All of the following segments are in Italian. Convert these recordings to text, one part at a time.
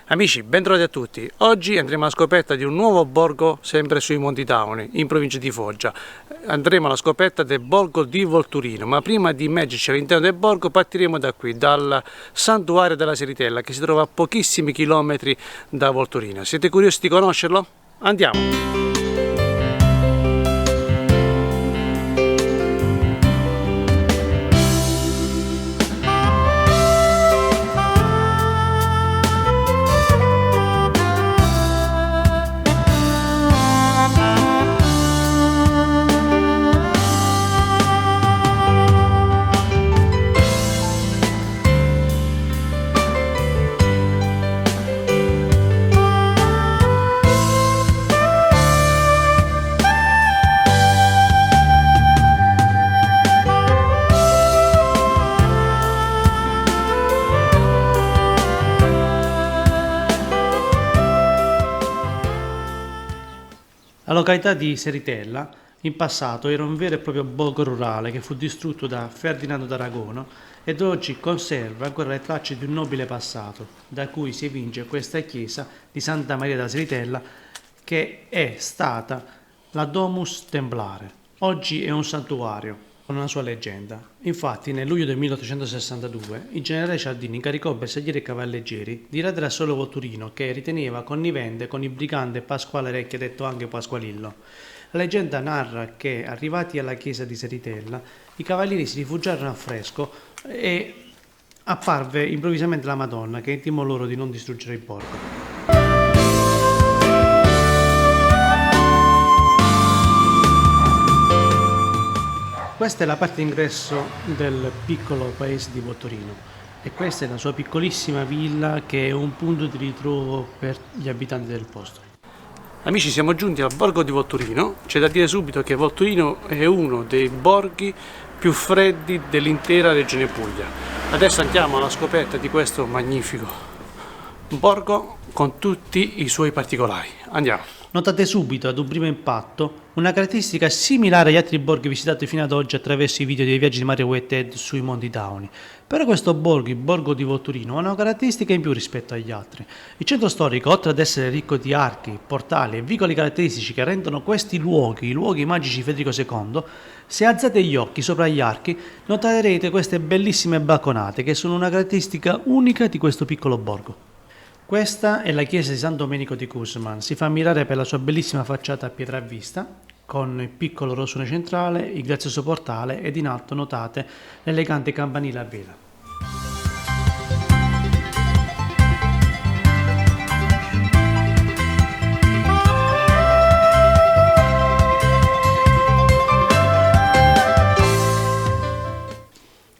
Amici, bentrovati a tutti. Oggi andremo alla scoperta di un nuovo borgo sempre sui Monti Tauni, in provincia di Foggia. Andremo alla scoperta del borgo di Volturino, ma prima di immergerci all'interno del borgo partiremo da qui, dal santuario della Seritella, che si trova a pochissimi chilometri da Volturino. Siete curiosi di conoscerlo? Andiamo! La località di Seritella in passato era un vero e proprio borgo rurale che fu distrutto da Ferdinando d'Aragono ed oggi conserva ancora le tracce di un nobile passato, da cui si evince questa chiesa di Santa Maria della Seritella, che è stata la Domus Templare. Oggi è un santuario con una sua leggenda. Infatti, nel luglio del 1862, il generale Cialdini incaricò bersaglieri e cavalleggeri di radere a solo Volturino, che riteneva connivente con il brigante Pasquale Recchia, detto anche Pasqualillo. La leggenda narra che, arrivati alla chiesa di Seritella, i cavalieri si rifugiarono al fresco e apparve improvvisamente la Madonna, che intimò loro di non distruggere il borgo. Questa è la parte d'ingresso del piccolo paese di Volturino e questa è la sua piccolissima villa, che è un punto di ritrovo per gli abitanti del posto. Amici, siamo giunti al borgo di Volturino. C'è da dire subito che Volturino è uno dei borghi più freddi dell'intera regione Puglia. Adesso andiamo alla scoperta di questo magnifico borgo con tutti i suoi particolari. Andiamo. Notate subito ad un primo impatto una caratteristica similare agli altri borghi visitati fino ad oggi attraverso i video dei viaggi di Mario e Ted sui Monti Tauni. Però questo borgo, il borgo di Volturino, ha una caratteristica in più rispetto agli altri. Il centro storico, oltre ad essere ricco di archi, portali e vicoli caratteristici che rendono questi luoghi, i luoghi magici di Federico II, se alzate gli occhi sopra gli archi noterete queste bellissime balconate che sono una caratteristica unica di questo piccolo borgo. Questa è la chiesa di San Domenico di Guzman, si fa ammirare per la sua bellissima facciata a pietra a vista, con il piccolo rosone centrale, il grazioso portale ed in alto notate l'elegante campanile a vela.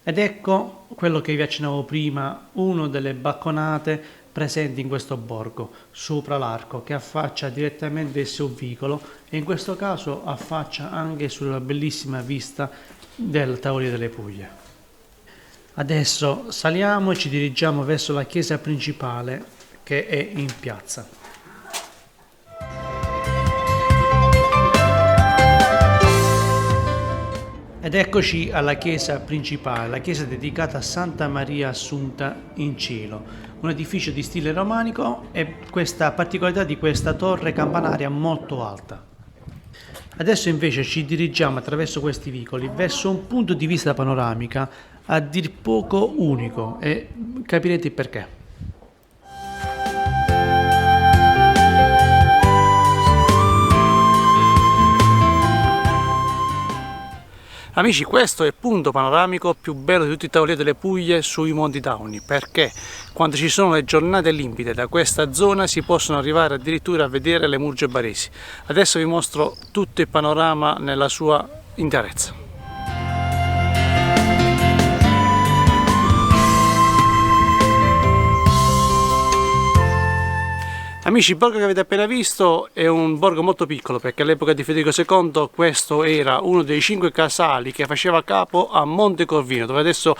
Ed ecco quello che vi accennavo prima, una delle balconate presenti in questo borgo, sopra l'arco, che affaccia direttamente sul vicolo e in questo caso affaccia anche sulla bellissima vista del Tavolino delle Puglie. Adesso saliamo e ci dirigiamo verso la chiesa principale, che è in piazza. Ed eccoci alla chiesa principale, la chiesa dedicata a Santa Maria Assunta in Cielo, un edificio di stile romanico e questa particolarità di questa torre campanaria molto alta. Adesso invece ci dirigiamo attraverso questi vicoli verso un punto di vista panoramica a dir poco unico e capirete il perché. Amici, questo è il punto panoramico più bello di tutti i tavolini delle Puglie sui Monti Tauni, perché quando ci sono le giornate limpide da questa zona si possono arrivare addirittura a vedere le Murge Baresi. Adesso vi mostro tutto il panorama nella sua interezza. Amici, il borgo che avete appena visto è un borgo molto piccolo, perché all'epoca di Federico II questo era uno dei 5 casali che faceva capo a Montecorvino, dove adesso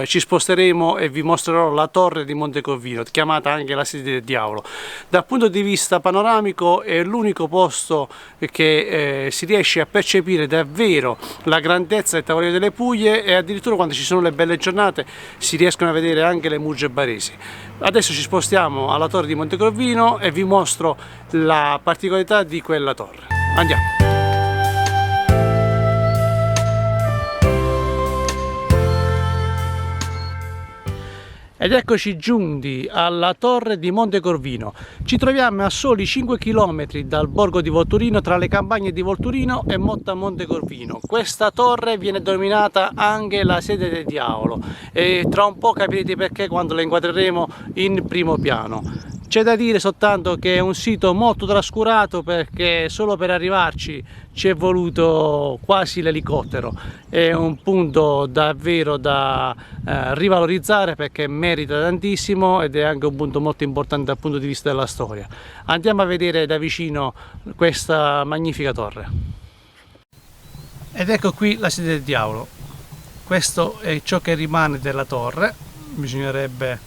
ci sposteremo e vi mostrerò la torre di Montecorvino, chiamata anche la sede del diavolo. Dal punto di vista panoramico è l'unico posto che si riesce a percepire davvero la grandezza del Tavolino delle Puglie, e addirittura quando ci sono le belle giornate si riescono a vedere anche le Murge baresi. Adesso ci spostiamo alla torre di Montecorvino e vi mostro la particolarità di quella torre. Andiamo! Ed eccoci giunti alla torre di Montecorvino. Ci troviamo a soli 5 km dal borgo di Volturino, tra le campagne di Volturino e Motta Montecorvino. Questa torre viene denominata anche la sede del diavolo e tra un po' capirete perché quando la inquadreremo in primo piano. C'è da dire soltanto che è un sito molto trascurato, perché solo per arrivarci ci è voluto quasi l'elicottero. È un punto davvero da rivalorizzare, perché merita tantissimo ed è anche un punto molto importante dal punto di vista della storia. Andiamo a vedere da vicino questa magnifica torre. Ed ecco qui la sede del diavolo. Questo è ciò che rimane della torre. Bisognerebbe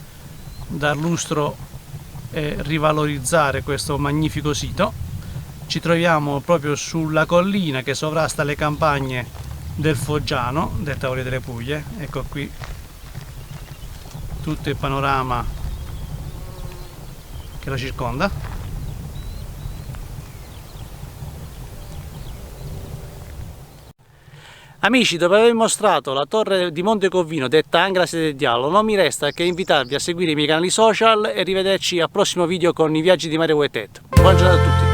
dar lustro e rivalorizzare questo magnifico sito. Ci troviamo proprio sulla collina che sovrasta le campagne del Foggiano, del Tavolino delle Puglie. Ecco qui tutto il panorama che la circonda. Amici, dopo aver mostrato la torre di Montecorvino, detta anche la sede del diavolo, non mi resta che invitarvi a seguire i miei canali social e rivederci al prossimo video con i viaggi di Mario Wettet. Buona giornata a tutti!